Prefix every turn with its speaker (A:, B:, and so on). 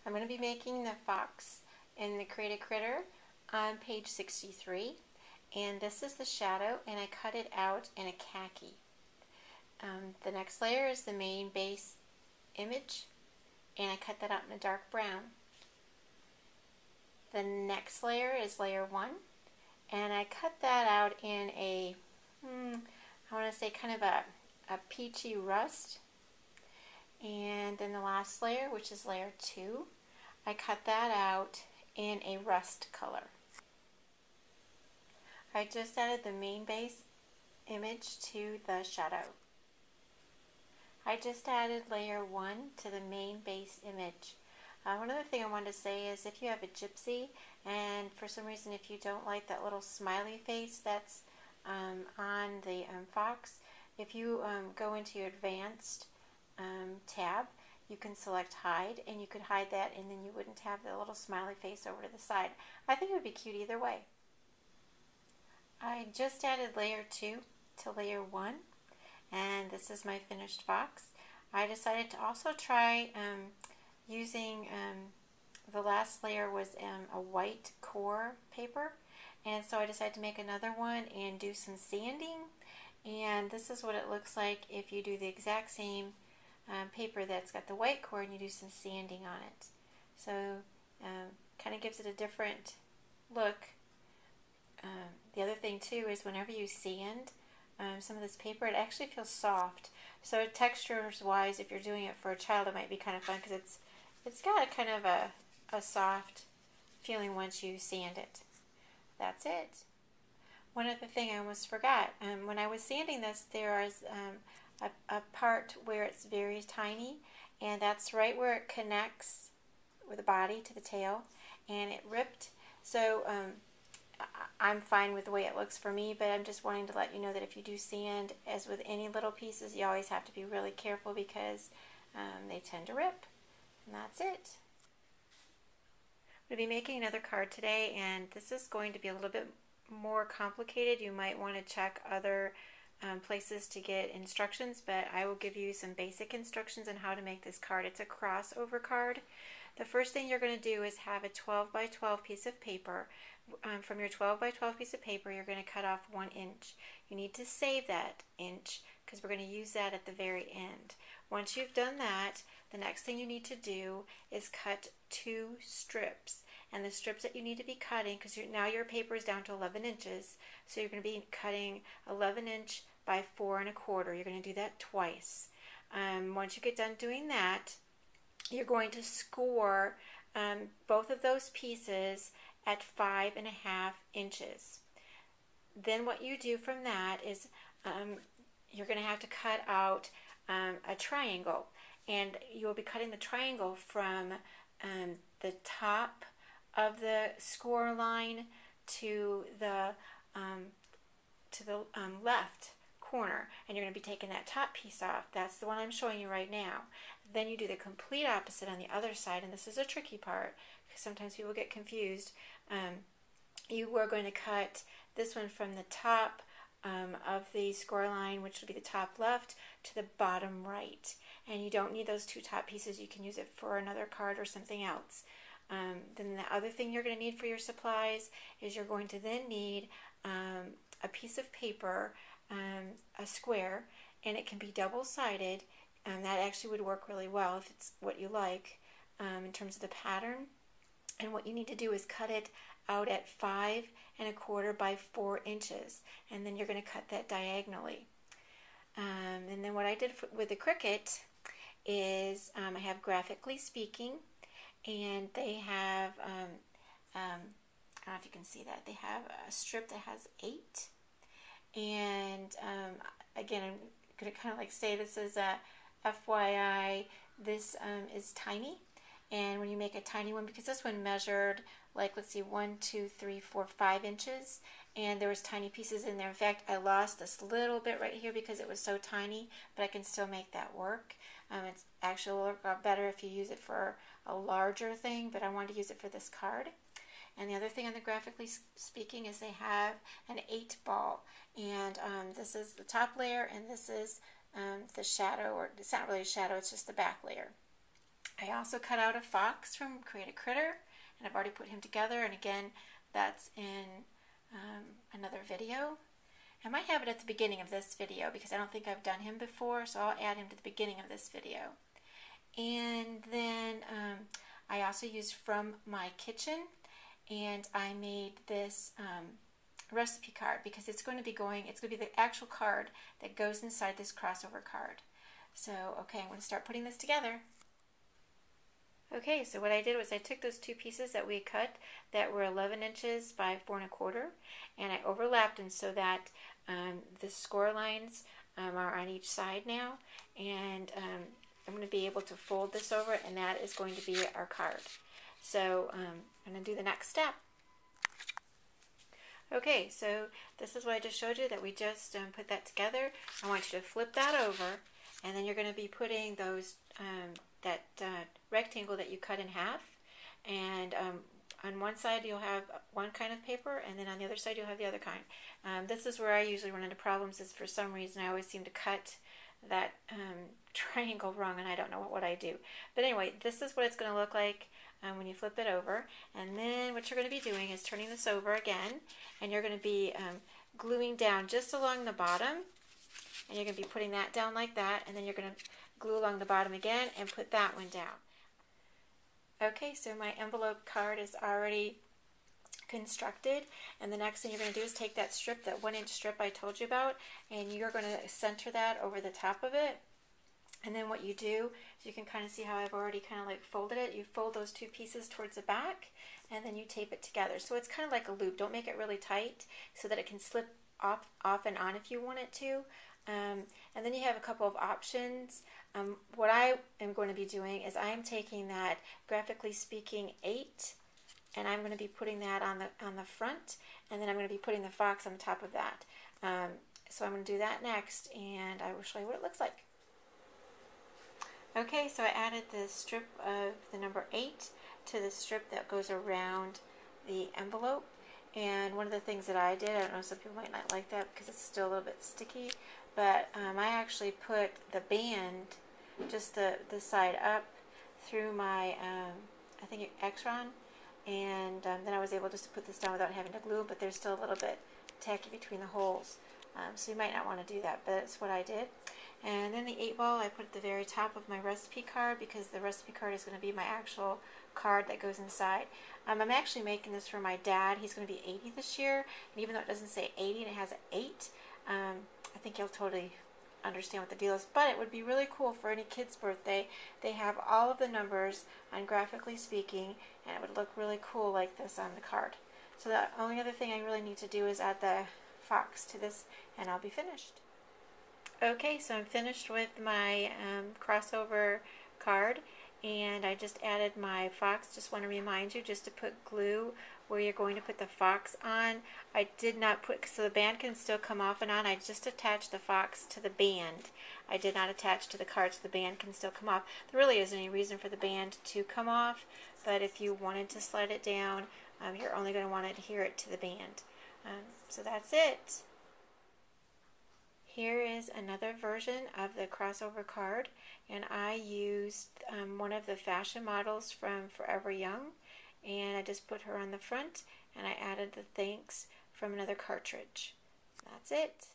A: I'm going to be making the fox in the Create a Critter on page 63, and this is the shadow, and I cut it out in a khaki. The next layer is the main base image, and I cut that out in a dark brown. The next layer is layer 1, and I cut that out in a, I want to say kind of a peachy rust. And then the last layer, which is layer 2, I cut that out in a rust color. I just added the main base image to the shadow. I just added layer 1 to the main base image. One other thing I wanted to say is if you have a gypsy and for some reason if you don't like that little smiley face that's on the fox, if you go into your advanced tab, you can select hide, and you could hide that, and then you wouldn't have the little smiley face over to the side. I think it would be cute either way. I just added layer 2 to layer 1, and this is my finished fox. I decided to also try using the last layer was a white core paper, and so I decided to make another one and do some sanding, and this is what it looks like if you do the exact same paper that's got the white core and you do some sanding on it. So kind of gives it a different look. The other thing too is whenever you sand some of this paper, it actually feels soft. So textures wise, if you're doing it for a child, it might be kind of fun because it's got a kind of a soft feeling once you sand it. That's it. One other thing I almost forgot. When I was sanding this, there is a part where it's very tiny, and that's right where it connects with the body to the tail, and it ripped. So I'm fine with the way it looks for me, but I'm just wanting to let you know that if you do sand, as with any little pieces, you always have to be really careful because they tend to rip. And that's it. I'm going to be making another card today, and this is going to be a little bit more complicated. You might want to check other places to get instructions, but I will give you some basic instructions on how to make this card. It's a crossover card. The first thing you're going to do is have a 12 by 12 piece of paper. From your 12 by 12 piece of paper, you're going to cut off 1 inch. You need to save that inch because we're going to use that at the very end. Once you've done that, the next thing you need to do is cut 2 strips. And the strips that you need to be cutting, because now your paper is down to 11 inches, so you're going to be cutting 11 inch by 4 1/4. You're going to do that twice. Once you get done doing that, you're going to score both of those pieces at 5 1/2 inches. Then what you do from that is you're going to have to cut out a triangle, and you'll be cutting the triangle from the top of the score line to the left corner, and you're going to be taking that top piece off. That's the one I'm showing you right now. Then you do the complete opposite on the other side, and this is a tricky part because sometimes people get confused. You are going to cut this one from the top of the score line, which will be the top left, to the bottom right, and you don't need those 2 top pieces. You can use it for another card or something else. Then the other thing you're going to need for your supplies is you're going to then need a piece of paper, a square, and it can be double-sided. That actually would work really well if it's what you like in terms of the pattern. And what you need to do is cut it out at 5 1/4 by 4 inches, and then you're going to cut that diagonally. And then what I did with the Cricut is I have Graphically Speaking, and they have, I don't know if you can see that, they have a strip that has 8. And again, I'm going to kind of like say this is a FYI, this is tiny. And when you make a tiny one, because this one measured like, let's see, 1, 2, 3, 4, 5 inches, and there was tiny pieces in there. In fact, I lost this little bit right here because it was so tiny, but I can still make that work. It's actually will work out better if you use it for a larger thing, but I wanted to use it for this card. And the other thing on the Graphically Speaking is they have an 8 ball, and this is the top layer, and this is the shadow, or it's not really a shadow, it's just the back layer. I also cut out a fox from Create a Critter, and I've already put him together, and again, that's in another video. I might have it at the beginning of this video because I don't think I've done him before, so I'll add him to the beginning of this video. And then I also used From My Kitchen, and I made this recipe card because it's going to be the actual card that goes inside this crossover card. So, okay, I'm going to start putting this together. Okay, so what I did was I took those two pieces that we cut that were 11 inches by 4 1/4, and I overlapped them so that the score lines are on each side now, and I'm going to be able to fold this over, and that is going to be our card. So I'm going to do the next step. Okay, so this is what I just showed you that we just put that together. I want you to flip that over, and then you're going to be putting those that rectangle that you cut in half, and on one side you'll have one kind of paper, and then on the other side you'll have the other kind. This is where I usually run into problems, is for some reason I always seem to cut that triangle wrong, and I don't know what I do. But anyway, this is what it's going to look like when you flip it over. And then what you're going to be doing is turning this over again, and you're going to be gluing down just along the bottom, and you're going to be putting that down like that, and then you're going to glue along the bottom again and put that one down. Okay, so my envelope card is already constructed, and the next thing you're going to do is take that strip, that 1 inch strip I told you about, and you're going to center that over the top of it. And then what you do is, you can kind of see how I've already kind of like folded it. You fold those two pieces towards the back, and then you tape it together. So it's kind of like a loop. Don't make it really tight so that it can slip off and on if you want it to. And then you have a couple of options. What I am going to be doing is I am taking that Graphically Speaking 8, and I'm going to be putting that on the front, and then I'm going to be putting the fox on the top of that. So I'm going to do that next, and I will show you what it looks like. Okay, so I added the strip of the number 8 to the strip that goes around the envelope. And one of the things that I did, I don't know, some people might not like that because it's still a little bit sticky, but I actually put the band, just the side up, through my, I think, Exron, and then I was able just to put this down without having to glue, but there's still a little bit tacky between the holes. So you might not want to do that, but that's what I did. And then the 8-ball I put at the very top of my recipe card, because the recipe card is going to be my actual card that goes inside. I'm actually making this for my dad. He's going to be 80 this year, and even though it doesn't say 80 and it has an 8, I think he'll totally understand what the deal is. But it would be really cool for any kid's birthday. They have all of the numbers on Graphically Speaking, and it would look really cool like this on the card. So the only other thing I really need to do is add the fox to this, and I'll be finished. Okay, so I'm finished with my crossover card, and I just added my fox. Just want to remind you just to put glue where you're going to put the fox on. I did not put, so the band can still come off and on. I just attached the fox to the band. I did not attach to the card, so the band can still come off. There really isn't any reason for the band to come off, but if you wanted to slide it down, you're only going to want to adhere it to the band. So that's it. Here is another version of the crossover card, and I used one of the fashion models from Forever Young, and I just put her on the front, and I added the thanks from another cartridge. That's it.